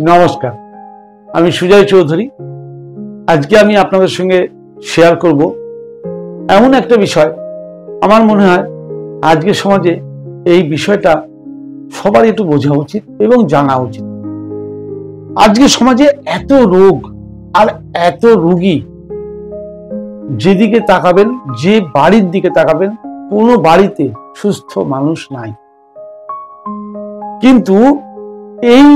নমস্কার, আমি সুজয় চৌধুরী। আজকে আমি আপনাদের সঙ্গে শেয়ার করব এমন একটা বিষয়। আমার মনে হয় আজকের সমাজে এই বিষয়টা সবার একটু বোঝা উচিত এবং জানা উচিত। আজকের সমাজে এত রোগ আর এত রোগী, যেদিকে তাকাবেন, যে বাড়ির দিকে তাকাবেন, কোনো বাড়িতে সুস্থ মানুষ নাই। কিন্তু এই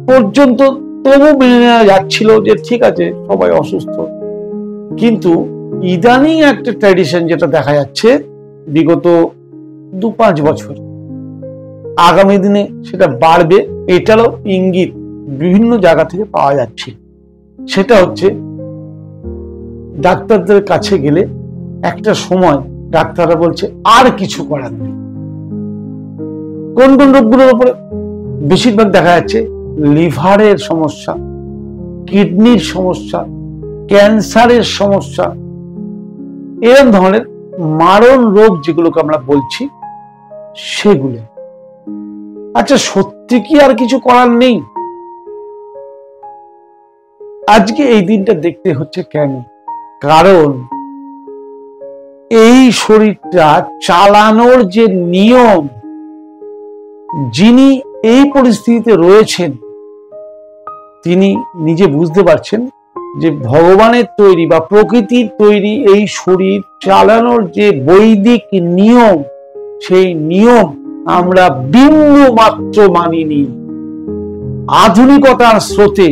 পর্যন্ত তবু মেনে নেওয়া যাচ্ছিল যে ঠিক আছে, সবাই অসুস্থ। কিন্তু ইদানিং একটা ট্র্যাডিশন যেটা দেখা যাচ্ছে বিগত 2-5 বছর, আগামী দিনে সেটা বাড়বে, এটারও ইঙ্গিত বিভিন্ন জায়গা থেকে পাওয়া যাচ্ছে। সেটা হচ্ছে ডাক্তারদের কাছে গেলে একটা সময় ডাক্তাররা বলছে আর কিছু করার নেই। কোন কোন রোগগুলোর উপরে বেশিরভাগ দেখা যাচ্ছে? লিভারের সমস্যা, কিডনির সমস্যা, ক্যান্সারের সমস্যা, এরকম ধরনের মারণ রোগ যেগুলোকে আমরা বলছি সেগুলো। আচ্ছা, সত্যি কি আর কিছু করার নেই? আজকে এই দিনটা দেখতে হচ্ছে কেন? কারণ এই শরীরটা চালানোর যে নিয়ম, যিনি এই পরিস্থিতিতে রয়েছেন তিনি নিজে বুঝতে পারছেন যে ভগবানের তৈরি বা প্রকৃতির তৈরি এই শরীর চালানোর যে বৈদিক নিয়ম, সেই নিয়ম আমরা বিন্দু মাত্র মানিনি। আধুনিকতার স্রোতে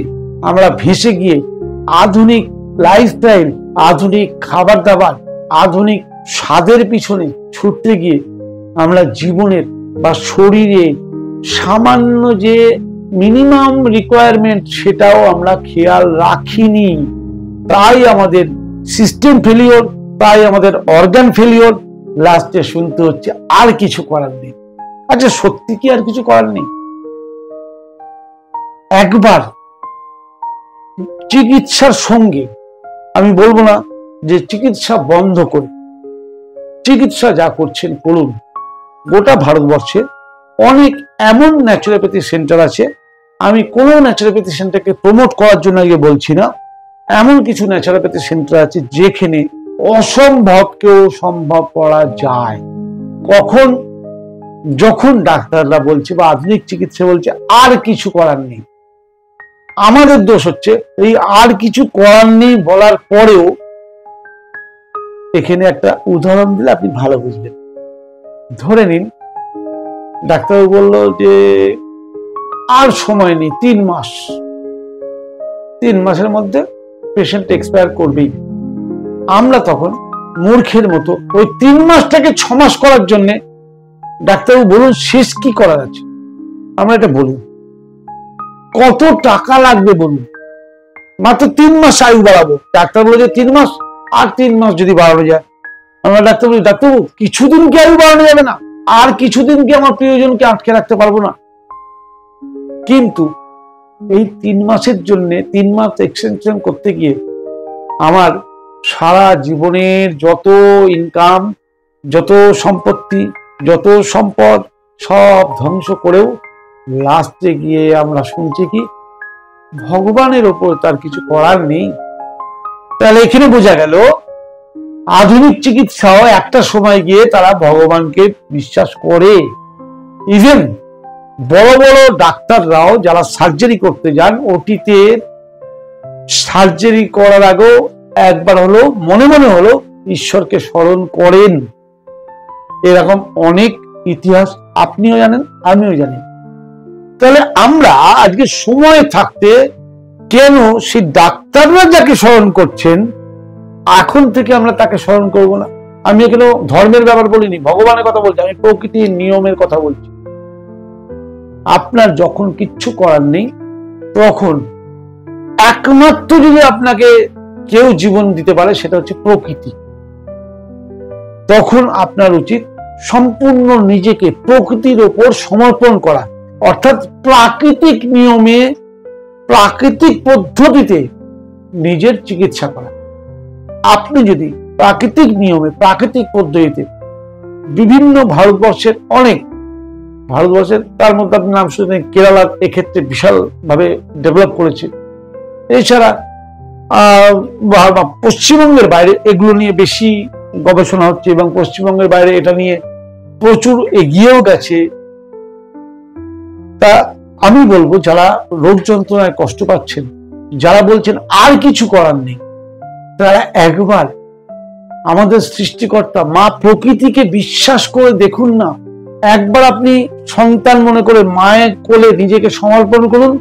আমরা ভেসে গিয়ে আধুনিক লাইফস্টাইল, আধুনিক খাবার দাবার, আধুনিক স্বাদের পিছনে ছুটতে গিয়ে আমরা জীবনের বা শরীরে সামান্য যে মিনিমাম রিকোয়ারমেন্ট সেটাও আমরা খেয়াল রাখিনি। তাই আমাদের সিস্টেম ফেলিওর, তাই আমাদের অর্গান ফেলিওর, লাস্টে শুনতে হচ্ছে আর কিছু করার নেই। আচ্ছা, সত্যি কি আর কিছু করার নেই? একবার চিকিৎসার সঙ্গে, আমি বলবো না যে চিকিৎসা বন্ধ করে, চিকিৎসা যা করছেন করুন। গোটা ভারতবর্ষে অনেক এমন ন্যাচুরোপ্যাথি সেন্টার আছে, আমি কোনো ন্যাচুরোপ্যাথি সেন্টারকে প্রমোট করার জন্য আগে বলছি না, এমন কিছু ন্যাচুরোপ্যাথি সেন্টার আছে যেখানে অসম্ভবকেও সম্ভব করা যায়। কখন? যখন ডাক্তাররা বলছে বা আধুনিক চিকিৎসা বলছে আর কিছু করার নেই। আমাদের দোষ হচ্ছে এই আর কিছু করার নেই বলার পরেও। এখানে একটা উদাহরণ দিলে আপনি ভালো বুঝবেন। ধরে নিন ডাক্তার বলল যে আর সময় নেই, 3 মাস, 3 মাসের মধ্যে পেশেন্ট এক্সপায়ার করবেই। আমরা তখন মূর্খের মতো ওই 3 মাসটাকে 6 মাস করার জন্য ডাক্তারবাবু বলুন শেষ কি করার আছে, আমরা এটা বলুন। কত টাকা লাগবে বলুন? মাত্র 3 মাস আয়ু বাড়াবো। ডাক্তার বলে যে 3 মাস, আর 3 মাস যদি বাড়ানো যায়। আমরা ডাক্তার বলি ডাক্তারবাবু কিছুদিন কি আয়ু বাড়ানো যাবে না? আর কিছুদিন কি আমার প্রিয়জনকে আটকে রাখতে পারবো না? কিন্তু এই 3 মাসের জন্য 3 মাস এক্সটেনশন করতে গিয়ে আমার সারা জীবনের যত ইনকাম, যত সম্পত্তি, যত সম্পদ সব ধ্বংস করেও লাস্টে গিয়ে আমরা শুনছি কি ভগবানের ওপর তার কিছু করার নেই। তাহলে এখানে বোঝা গেল আধুনিক চিকিৎসাও একটা সময় গিয়ে তারা ভগবানকে বিশ্বাস করে। ইভেন বড় বড় ডাক্তাররাও যারা সার্জারি করতে যান, ওটিতে সার্জারি করার আগেও একবার হলো মনে মনে হলো ঈশ্বরকে স্মরণ করেন। এরকম অনেক ইতিহাস আপনিও জানেন, আমিও জানি। তাহলে আমরা আজকে সময় থাকতে কেন সেই ডাক্তাররা যাকে স্মরণ করছেন এখন থেকে আমরা তাকে স্মরণ করব না? আমি এখানে ধর্মের ব্যাপার বলিনি, ভগবানের কথা বলছি, আমি প্রকৃতির নিয়মের কথা বলছি। আপনার যখন কিচ্ছু করার নেই, তখন একমাত্র যদি আপনাকে কেউ জীবন দিতে পারে সেটা হচ্ছে প্রকৃতি। তখন আপনার উচিত সম্পূর্ণ নিজেকে প্রকৃতির ওপর সমর্পণ করা, অর্থাৎ প্রাকৃতিক নিয়মে, প্রাকৃতিক পদ্ধতিতে নিজের চিকিৎসা করা। আপনি যদি প্রাকৃতিক নিয়মে, প্রাকৃতিক পদ্ধতিতে বিভিন্ন ভারতবর্ষের অনেক ভারতবর্ষের। তার মধ্যে আপনি নাম শুনেছেন কেরালা এক্ষেত্রে বিশাল ভাবে ডেভেলপ করেছে। এছাড়া পশ্চিমবঙ্গের বাইরে এগুলো নিয়ে বেশি গবেষণা হচ্ছে এবং পশ্চিমবঙ্গের বাইরে এটা নিয়ে প্রচুর এগিয়েও গেছে। তা আমি বলবো যারা রোগ যন্ত্রণায় কষ্ট পাচ্ছেন, যারা বলছেন আর কিছু করার নেই, তারা একবার আমাদের সৃষ্টিকর্তা মা প্রকৃতিকে বিশ্বাস করে দেখুন না। একবার আপনি সন্তান মনে করে মায়ের কোলে নিজেকে সমর্পণ করুন।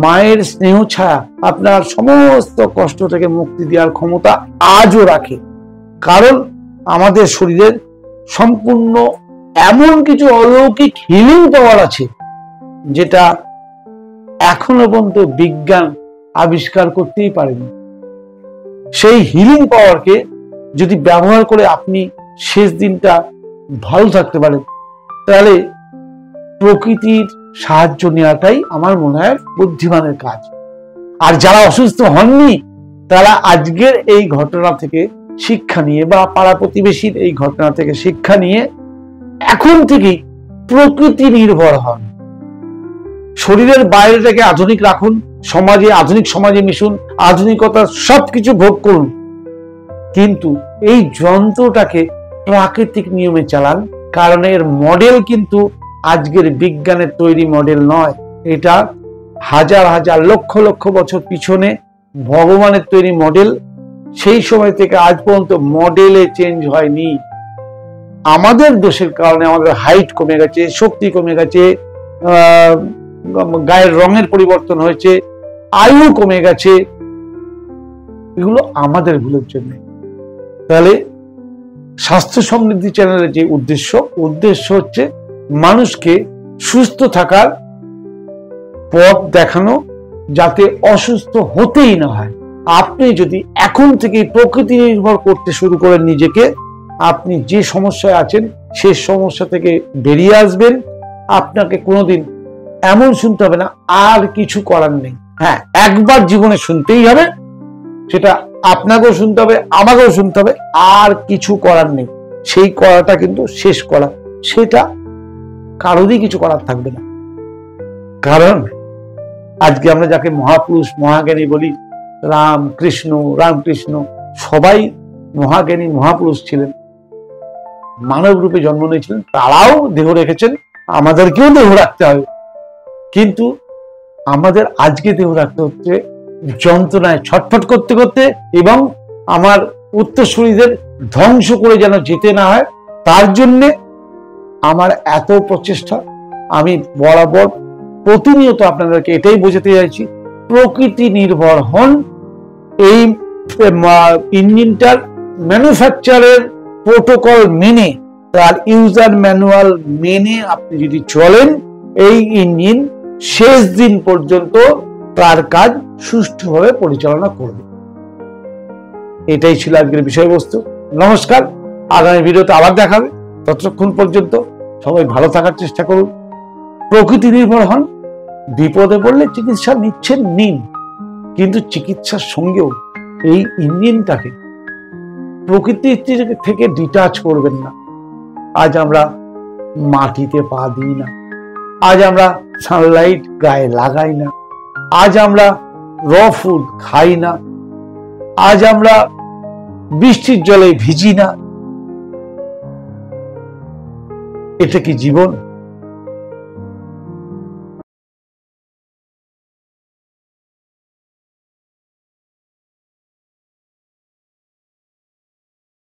মায়ের স্নেহ ছায়া আপনার সমস্ত কষ্ট থেকে মুক্তি দেওয়ার ক্ষমতা আজও রাখে। কারণ আমাদের শরীরের সম্পূর্ণ এমন কিছু অলৌকিক হিলিং পাওয়ার আছে যেটা এখনো পর্যন্ত বিজ্ঞান আবিষ্কার করতেই পারেনি। সেই হিলিং পাওয়ারকে যদি ব্যবহার করে আপনি শেষ দিনটা ভালো থাকতে পারেন, তাহলে প্রকৃতির সাহায্য নেওয়াটাই আমার মনে হয় বুদ্ধিমানের কাজ। আর যারা অসুস্থ হননি তারা আজকের এই ঘটনা থেকে শিক্ষা নিয়ে বা পাড়া প্রতিবেশীর এই ঘটনা থেকে শিক্ষা নিয়ে এখন থেকেই প্রকৃতি নির্ভর হন। শরীরের বাইরেটাকে আধুনিক রাখুন, সমাজে আধুনিক সমাজে মিশুন, আধুনিকতার সবকিছু ভোগ করুন, কিন্তু এই যন্ত্রটাকে প্রাকৃতিক নিয়মে চালান। কারণ এর মডেল কিন্তু আজকের বিজ্ঞানের তৈরি মডেল নয়, এটা হাজার হাজার লক্ষ লক্ষ বছর পিছনে ভগবানের তৈরি মডেল। সেই সময় থেকে আজ পর্যন্ত মডেলে চেঞ্জ হয়নি। আমাদের দোষের কারণে আমাদের হাইট কমে গেছে, শক্তি কমে গেছে, গায়ের রঙের পরিবর্তন হয়েছে, আয়ু কমে গেছে, এগুলো আমাদের ভুলের জন্য। তাহলে স্বাস্থ্য সমৃদ্ধি চ্যানেলের যে উদ্দেশ্য হচ্ছে মানুষকে সুস্থ থাকার পথ দেখানো, যাতে অসুস্থ হতেই না হয়। আপনি যদি এখন থেকে প্রকৃতি নির্ভর করতে শুরু করেন নিজেকে, আপনি যে সমস্যায় আছেন সেই সমস্যা থেকে বেরিয়ে আসবেন। আপনাকে কোনোদিন এমন শুনতে হবে না আর কিছু করার নেই। হ্যাঁ, একবার জীবনে শুনতেই হবে, সেটা আপনাকেও শুনতে হবে, আমাকেও শুনতে হবে, আর কিছু করার নেই। সেই করাটা কিন্তু শেষ করা, সেটা কারোরই কিছু করার থাকবে না। কারণ আজকে আমরা যাকে মহাপুরুষ মহাজ্ঞানী বলি, রামকৃষ্ণ সবাই মহাজ্ঞানী মহাপুরুষ ছিলেন, মানব রূপে জন্ম নিয়েছিলেন, তারাও দেহ রেখেছেন, আমাদেরকেও দেহ রাখতে হবে। কিন্তু আমাদের আজকে দেহ রাখতে হচ্ছে যন্ত্রণায় ছটফট করতে করতে, এবং আমার উত্তরসূরিদের ধ্বংস করে যেন যেতে না হয়, তার জন্যে আমার এত প্রচেষ্টা। আমি বরাবর প্রতিনিয়ত আপনাদেরকে এটাই বোঝাতে চাইছি, প্রকৃতি নির্ভর হন। এই ইঞ্জিনটার ম্যানুফ্যাকচারের প্রোটোকল মেনে, তার ইউজার ম্যানুয়াল মেনে আপনি যদি চলেন, এই ইঞ্জিন শেষ দিন পর্যন্ত তার কাজ সুষ্ঠুভাবে পরিচালনা করবে। এটাই ছিল আজকের বিষয়বস্তু। নমস্কার, আগামী ভিডিওতে আবার দেখা হবে। ততক্ষণ পর্যন্ত সবাই ভালো থাকার চেষ্টা করুন, প্রকৃতি নির্ভর হন। বিপদে পড়লে চিকিৎসা নিন, কিন্তু চিকিৎসার সঙ্গেও এই ইঞ্জিনটাকে প্রকৃতি থেকে ডিটাচ করবেন না। আজ আমরা মাটিতে পা দিই না, আজ আমরা সানলাইট গায়ে লাগাই না, আজ আমরা র ফুড খাই না, আজ আমরা বৃষ্টির জলে ভিজি না। এটা কি জীবন?